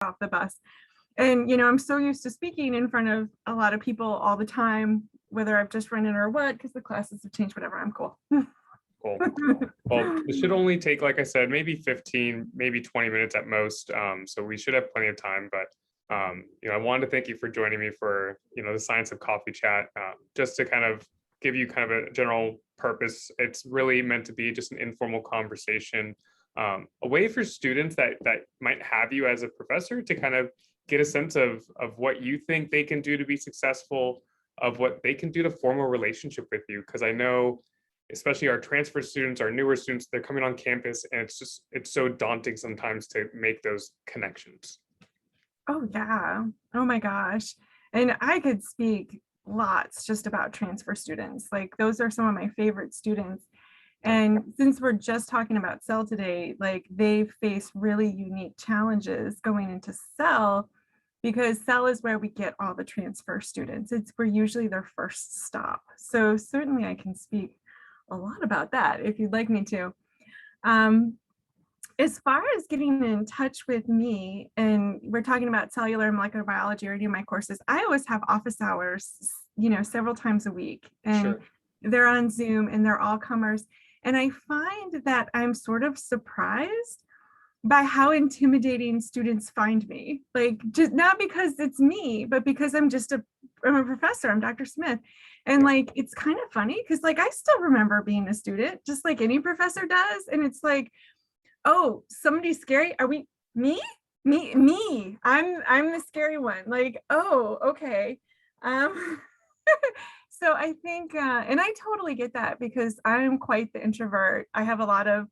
off the bus. And, I'm so used to speaking in front of a lot of people all the time, whether I've just run in or what, because the classes have changed, whatever, I'm cool. Cool. Well, this should only take, like I said, maybe 15, maybe 20 minutes at most. So we should have plenty of time, but I wanted to thank you for joining me for, the Science of Coffee chat, just to kind of give you kind of a general purpose. It's really meant to be just an informal conversation, a way for students that might have you as a professor to kind of get a sense of what you think they can do to be successful, of what they can do to form a relationship with you. Because I know, especially our transfer students, our newer students, they're coming on campus, and it's so daunting sometimes to make those connections. Oh yeah. Oh my gosh. And I could speak lots just about transfer students. Like those are some of my favorite students. And since we're just talking about cell today, like they face really unique challenges going into cell, because cell is where we get all the transfer students. We're usually their first stop. So certainly I can speak a lot about that if you'd like me to. As far as getting in touch with me, and we're talking about cellular and molecular biology or any of my courses, I always have office hours, several times a week. And Sure. they're on Zoom and they're all comers. And I find that I'm sort of surprised by how intimidating students find me. Like, just not because it's me, but because I'm a professor, I'm Dr. Smith. And like, it's kind of funny because like, I still remember being a student, just like any professor does. And it's like, oh, somebody's scary. Are we, me? I'm the scary one. Like, oh, okay. So I think, and I totally get that because I'm quite the introvert. I have a lot of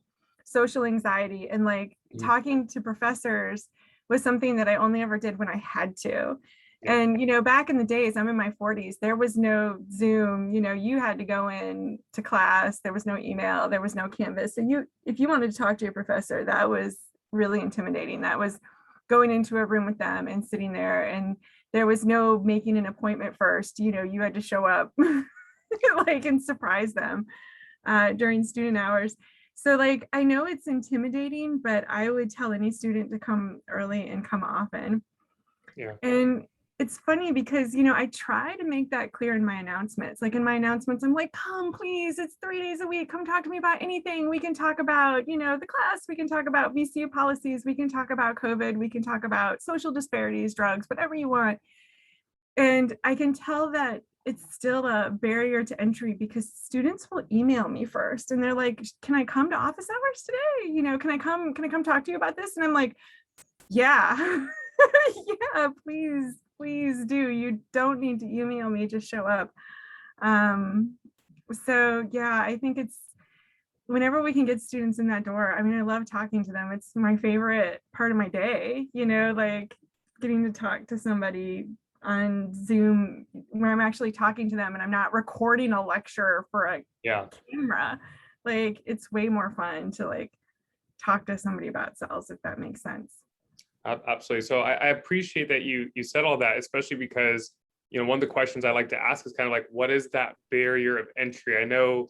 social anxiety, and like talking to professors was something that I only ever did when I had to. And, back in the days, I'm in my 40s, there was no Zoom, you had to go in to class, there was no email, there was no Canvas. And if you wanted to talk to your professor, that was really intimidating. That was going into a room with them and sitting there, and there was no making an appointment first, you had to show up like and surprise them during student hours. So like, I know it's intimidating, but I would tell any student to come early and come often. Yeah. And it's funny because, I try to make that clear in my announcements. Like in my announcements, I'm like, come, please, it's 3 days a week. Come talk to me about anything. We can talk about, the class. We can talk about VCU policies. We can talk about COVID. We can talk about social disparities, drugs, whatever you want. And I can tell that it's still a barrier to entry because students will email me first and they're like, can I come to office hours today? Can I come talk to you about this? And I'm like, yeah, yeah, please do. You don't need to email me, just show up. So yeah, I think it's whenever we can get students in that door. I mean, I love talking to them. It's my favorite part of my day, like getting to talk to somebody on Zoom where I'm actually talking to them and I'm not recording a lecture for a camera. Like it's way more fun to like talk to somebody about cells, if that makes sense. Absolutely. So I appreciate that you said all that, especially because, one of the questions I like to ask is kind of like, what is that barrier of entry? I know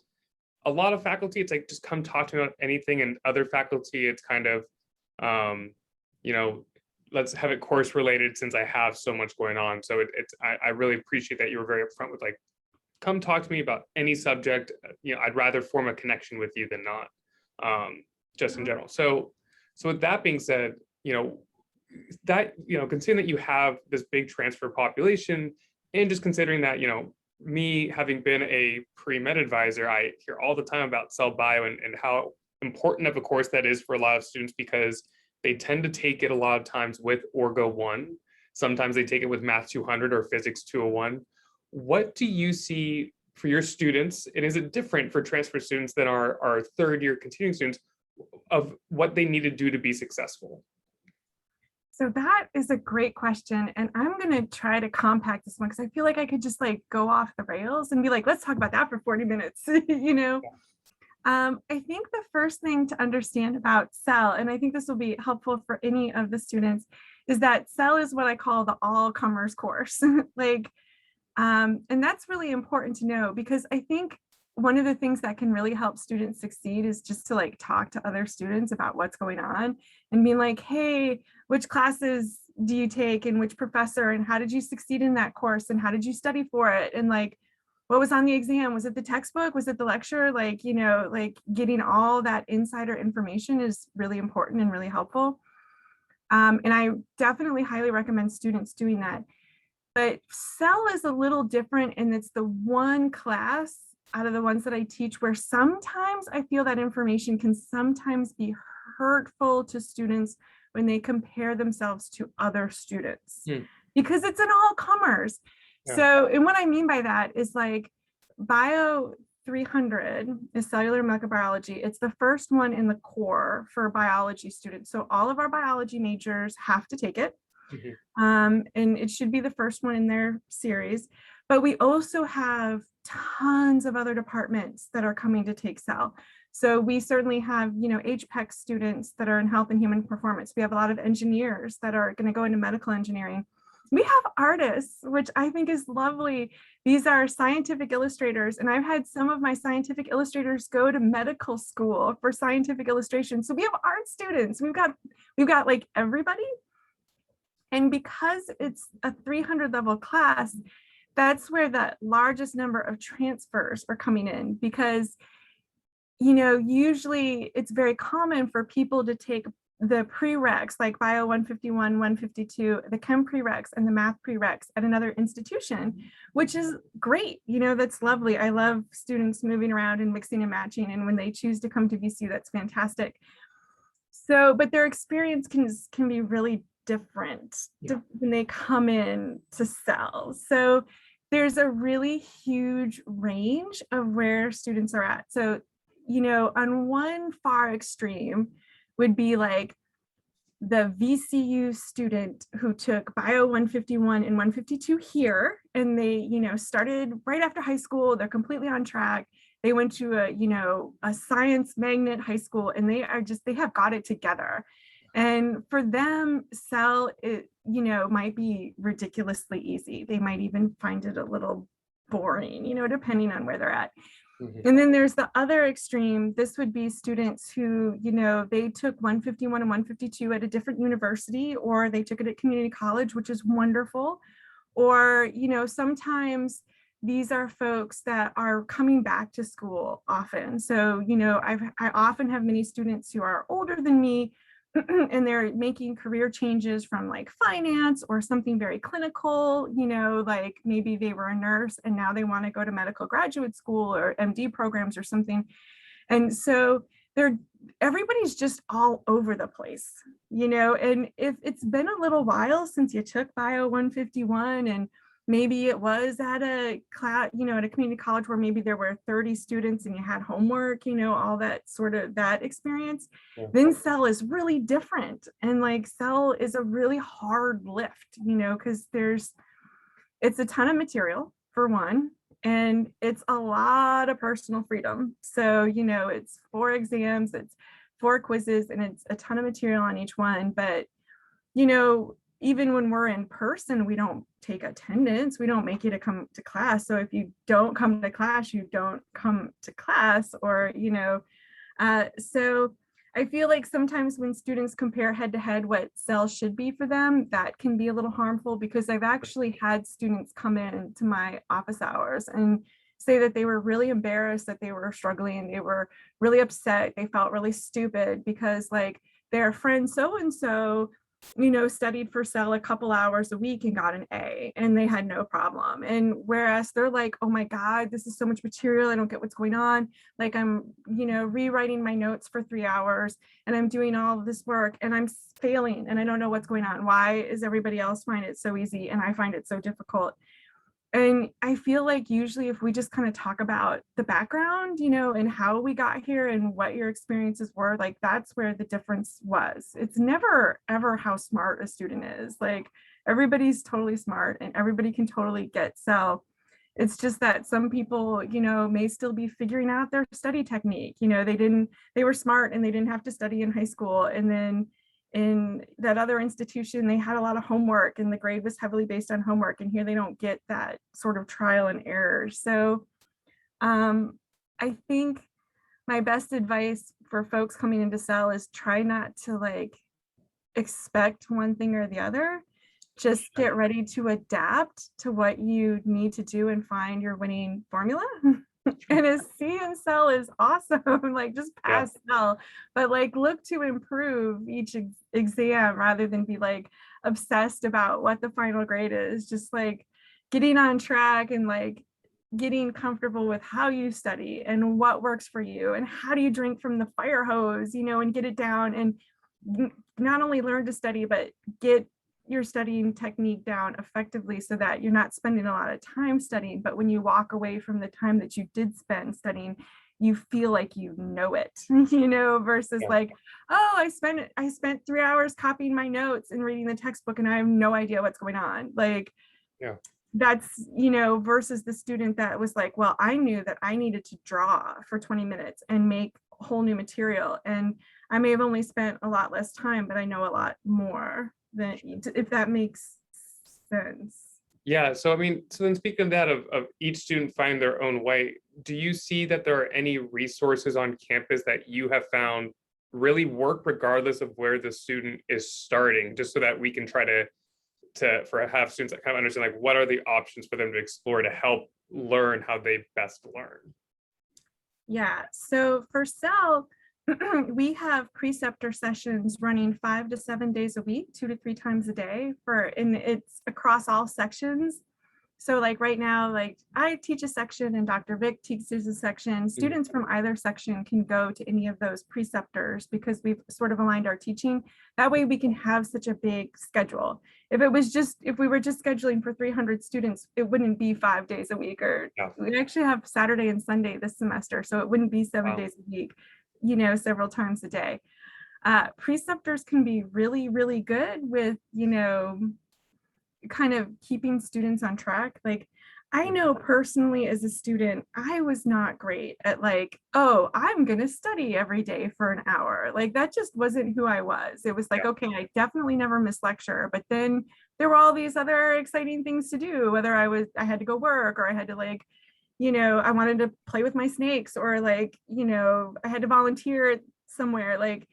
a lot of faculty, it's like, just come talk to me about anything. And other faculty, it's kind of, let's have it course related since I have so much going on. So I really appreciate that you were very upfront with like, come talk to me about any subject. I'd rather form a connection with you than not, just in general. So with that being said, considering that you have this big transfer population, and just considering that, me having been a pre-med advisor, I hear all the time about cell bio and how important of a course that is for a lot of students because they tend to take it a lot of times with Orgo 1. Sometimes they take it with Math 200 or Physics 201. What do you see for your students? And is it different for transfer students than our third year continuing students of what they need to do to be successful? So that is a great question. And I'm going to try to compact this one because I feel like I could just like go off the rails and be like, let's talk about that for 40 minutes, I think the first thing to understand about cell, and I think this will be helpful for any of the students, is that cell is what I call the all-comers course. And that's really important to know because I think one of the things that can really help students succeed is just to like talk to other students about what's going on and being like, hey, which classes do you take and which professor, and how did you succeed in that course, and how did you study for it, and like what was on the exam, was it the textbook, was it the lecture, like, you know, like getting all that insider information is really important and really helpful. And I definitely highly recommend students doing that. But Cell is a little different, and it's the one class out of the ones that I teach where sometimes I feel that information can sometimes be hurtful to students when they compare themselves to other students, because it's an all comers. Yeah. So, and what I mean by that is like Bio 300 is cellular microbiology. It's the first one in the core for biology students. So all of our biology majors have to take it. And it should be the first one in their series. But we also have tons of other departments that are coming to take Cell. So we certainly have, you know, HPEC students that are in health and human performance. We have a lot of engineers that are going to go into medical engineering. We have artists, which I think is lovely. These are scientific illustrators, and I've had some of my scientific illustrators go to medical school for scientific illustration. So we have art students. We've got like everybody. And because it's a 300 level class, that's where the largest number of transfers are coming in, because, you know, usually it's very common for people to take the prereqs like Bio 151, 152, the Chem prereqs and the Math prereqs at another institution, which is great. You know, that's lovely. I love students moving around and mixing and matching. And when they choose to come to VCU, that's fantastic. So, but their experience can be really different when they come in to Cell. So there's a really huge range of where students are at. So, you know, on one far extreme would be like the VCU student who took Bio 151 and 152 here, and they, you know, started right after high school. They're completely on track. They went to a, you know, a science magnet high school, and they have got it together. And for them, Cell, it, you know, might be ridiculously easy. They might even find it a little boring, you know, depending on where they're at. And then there's the other extreme. This would be students who, you know, they took 151 and 152 at a different university, or they took it at community college, which is wonderful. Or, you know, sometimes these are folks that are coming back to school often. So, you know, I often have many students who are older than me, and they're making career changes from like finance or something very clinical, you know, like maybe they were a nurse and now they want to go to medical graduate school or MD programs or something. And so everybody's just all over the place, you know, and if it's been a little while since you took Bio 151, and maybe it was at a class, you know, at a community college where maybe there were 30 students and you had homework, you know, all that sort of that experience, then Cell is really different. And like Cell is a really hard lift, you know, because it's a ton of material for one, and it's a lot of personal freedom. So, you know, it's 4 exams, it's 4 quizzes, and it's a ton of material on each one. But, you know, even when we're in person, we don't take attendance. We don't make you to come to class. So if you don't come to class, you don't come to class, or, you know, so I feel like sometimes when students compare head to head what Cell should be for them, that can be a little harmful, because I've actually had students come in to my office hours and say that they were really embarrassed, that they were struggling, they were really upset, they felt really stupid because like their friend so-and-so, you know, studied for Cell a couple hours a week and got an A, and they had no problem. And whereas they're like, oh my God, this is so much material, I don't get what's going on. Like I'm, you know, rewriting my notes for 3 hours, and I'm doing all of this work, and I'm failing, and I don't know what's going on. Why is everybody else find it so easy and I find it so difficult? And I feel like usually if we just kind of talk about the background, you know, and how we got here and what your experiences were, like that's where the difference was. It's never ever how smart a student is. Like everybody's totally smart and everybody can totally get Cell. It's just that some people, you know, may still be figuring out their study technique. You know, they were smart and they didn't have to study in high school. And then in that other institution, they had a lot of homework and the grade was heavily based on homework. And here they don't get that sort of trial and error. So I think my best advice for folks coming into Cell is try not to like expect one thing or the other. Just get ready to adapt to what you need to do and find your winning formula. And a C in cell is awesome. Like just Yeah. pass cell, but like look to improve each exam rather than be like obsessed about what the final grade is. Just like getting on track and like getting comfortable with how you study and what works for you and how do you drink from the fire hose, and get it down and not only learn to study, but get your studying technique down effectively so that you're not spending a lot of time studying, but when you walk away from the time that you did spend studying, you feel like you know it, versus Yeah. like, oh, I spent 3 hours copying my notes and reading the textbook and I have no idea what's going on. Like, Yeah. that's, versus the student that was like, well, I knew that I needed to draw for 20 minutes and make whole new material. And I may have only spent a lot less time, but I know a lot more than, if that makes sense. Yeah. So, I mean, so then speaking of that, of each student find their own way, do you see that there are any resources on campus that you have found really work regardless of where the student is starting, just so that we can try to have students that kind of understand like what are the options for them to explore to help learn how they best learn? Yeah, so for cell, we have preceptor sessions running 5 to 7 days a week, 2 to 3 times a day and it's across all sections. So like right now, like I teach a section and Dr. Vic teaches a section. Students from either section can go to any of those preceptors because we've sort of aligned our teaching. That way we can have such a big schedule. If we were just scheduling for 300 students, it wouldn't be 5 days a week, or we actually have Saturday and Sunday this semester. So it wouldn't be 7 days a week, several times a day. Preceptors can be really, really good with, kind of keeping students on track. Like I know personally as a student, I was not great at like, oh, I'm going to study every day for an hour. Like that just wasn't who I was. It was like, okay, I definitely never miss lecture, but then there were all these other exciting things to do, whether I had to go work or I had to like, I wanted to play with my snakes or like, I had to volunteer somewhere. Like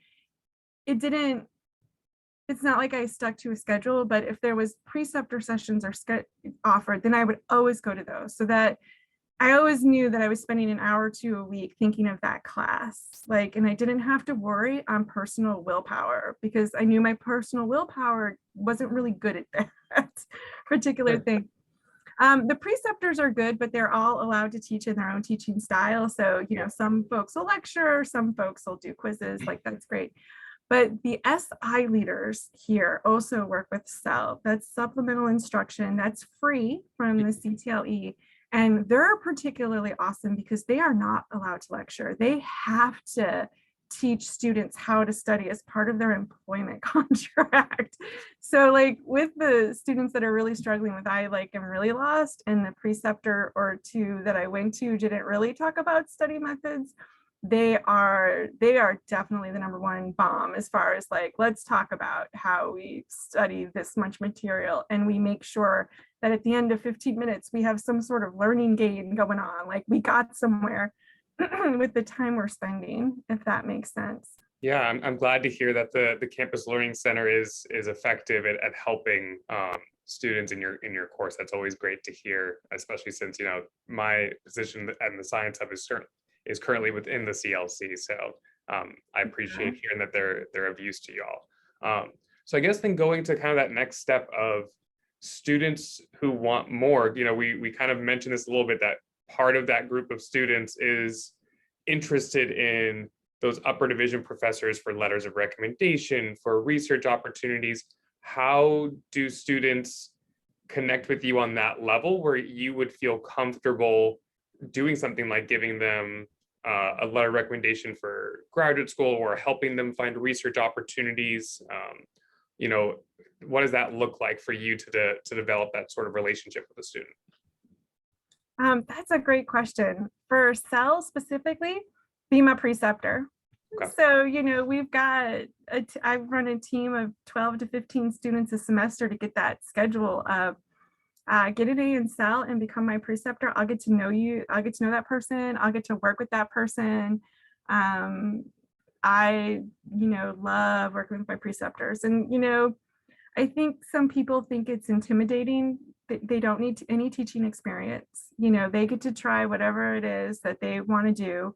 it's not like I stuck to a schedule, but if there was preceptor sessions or offered, then I would always go to those, so that I always knew that I was spending an hour or two a week thinking of that class. Like, and I didn't have to worry on personal willpower because I knew my personal willpower wasn't really good at that particular thing. The preceptors are good, but they're all allowed to teach in their own teaching style. So, some folks will lecture, some folks will do quizzes, like that's great. But the SI leaders here also work with CEL. That's supplemental instruction. That's free from the CTLE. And they're particularly awesome because they are not allowed to lecture. They have to teach students how to study as part of their employment contract. So like with the students that are really struggling with, I like am really lost, and the preceptor or two that I went to didn't really talk about study methods. They are definitely the number one bomb as far as like, let's talk about how we study this much material and we make sure that at the end of 15 minutes we have some sort of learning gain going on, like we got somewhere with the time we're spending, if that makes sense. Yeah, I'm glad to hear that the campus learning center is effective at helping students in your course. That's always great to hear, especially since my position and the science hub is currently within the CLC. So I appreciate hearing that they're of use to y'all. So I guess then going to kind of that next step of students who want more, we kind of mentioned this a little bit, that part of that group of students is interested in those upper division professors for letters of recommendation, for research opportunities. How do students connect with you on that level where you would feel comfortable doing something like giving them a letter of recommendation for graduate school or helping them find research opportunities? What does that look like for you to develop that sort of relationship with a student? That's a great question. For CEL specifically, be my preceptor. Okay. So, we've got, I've run a team of 12 to 15 students a semester to get that schedule up. Get an A in CEL and become my preceptor. I'll get to know you. I'll get to know that person. I'll get to work with that person. I, love working with my preceptors. And, I think some people think it's intimidating. They don't need any teaching experience. They get to try whatever it is that they want to do.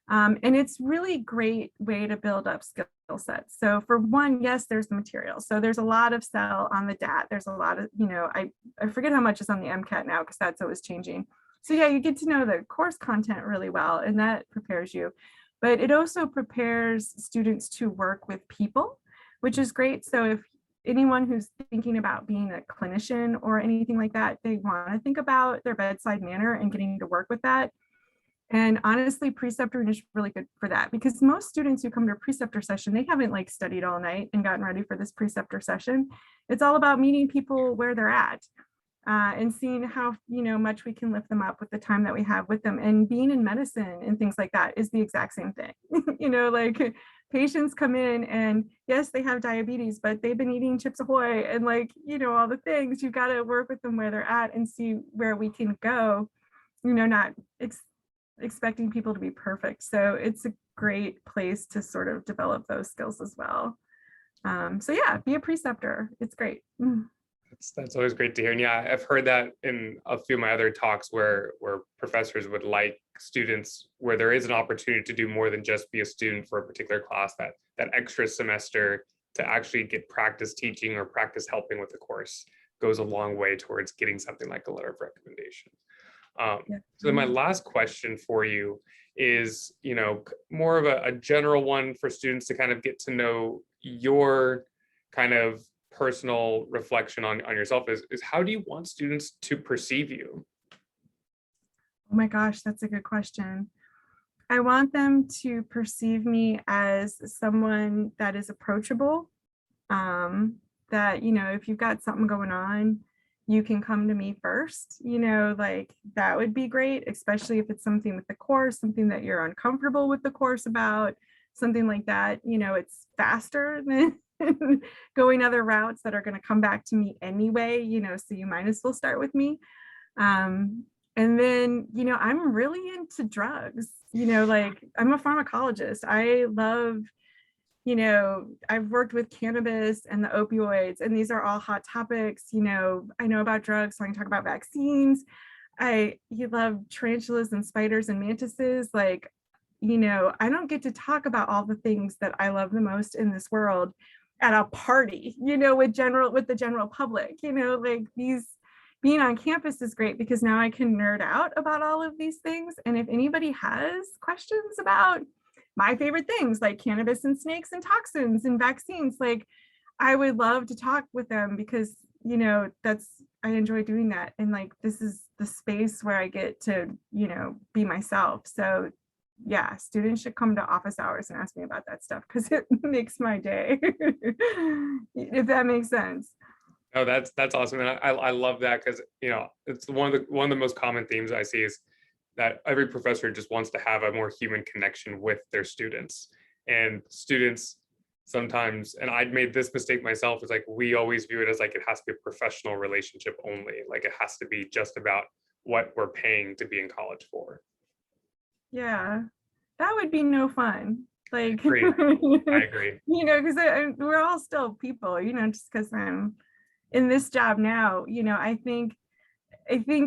And it's really great way to build up skill sets. So for one, yes, there's the material. So there's a lot of cell on the DAT. There's a lot of, I forget how much is on the MCAT now because that's always changing. So yeah, you get to know the course content really well, and that prepares you. But it also prepares students to work with people, which is great. So if anyone who's thinking about being a clinician or anything like that, they want to think about their bedside manner and getting to work with that. And honestly, preceptoring is really good for that, because most students who come to a preceptor session, they haven't like studied all night and gotten ready for this preceptor session. It's all about meeting people where they're at, and seeing how much we can lift them up with the time that we have with them. And being in medicine and things like that is the exact same thing. Like patients come in and yes, they have diabetes, but they've been eating Chips Ahoy and all the things. You've got to work with them where they're at and see where we can go, not expecting people to be perfect. So it's a great place to sort of develop those skills as well. So yeah, be a preceptor. It's great. That's always great to hear. And yeah, I've heard that in a few of my other talks where professors would like students where there is an opportunity to do more than just be a student for a particular class, that extra semester to actually get practice teaching or practice helping with the course goes a long way towards getting something like a letter of recommendation. So then my last question for you is, more of a general one for students to kind of get to know your kind of personal reflection on yourself is how do you want students to perceive you? Oh my gosh, that's a good question. I want them to perceive me as someone that is approachable, that, if you've got something going on, you can come to me first, like that would be great, especially if it's something with the course, something that you're uncomfortable with the course about, something like that. It's faster than going other routes that are going to come back to me anyway, so you might as well start with me. And then, I'm really into drugs, like I'm a pharmacologist. I love, I've worked with cannabis and the opioids, and these are all hot topics. I know about drugs, so I can talk about vaccines. You love tarantulas and spiders and mantises. Like, I don't get to talk about all the things that I love the most in this world at a party, with the general public, like being on campus is great because now I can nerd out about all of these things. And if anybody has questions about my favorite things like cannabis and snakes and toxins and vaccines, like I would love to talk with them because, I enjoy doing that. And like, this is the space where I get to, be myself. So yeah, students should come to office hours and ask me about that stuff because it makes my day, if that makes sense. Oh, that's awesome. And I love that because, it's one of the most common themes I see is that every professor just wants to have a more human connection with their students. And students sometimes, and I'd made this mistake myself, is like we always view it as like it has to be a professional relationship only. Like it has to be just about what we're paying to be in college for. Yeah, that would be no fun. Like, I agree. Because we're all still people, just because I'm in this job now, I think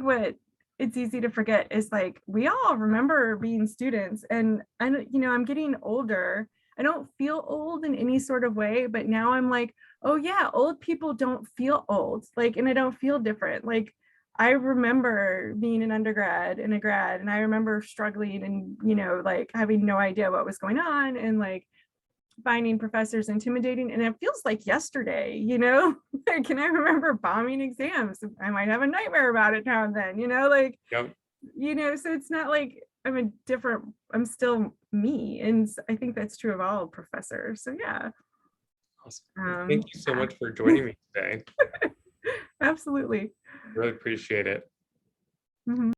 what it's easy to forget is like we all remember being students, and I'm getting older. I don't feel old in any sort of way, but now I'm like, oh yeah, old people don't feel old, like, and I don't feel different. Like I remember being an undergrad and a grad, and I remember struggling and like having no idea what was going on and like finding professors intimidating, and it feels like yesterday, Can I remember bombing exams? I might have a nightmare about it now and then, like, Yep. So it's not like I'm still me. And I think that's true of all professors. So yeah. Awesome. Thank you so much for joining me today. Absolutely. Really appreciate it. Mm-hmm.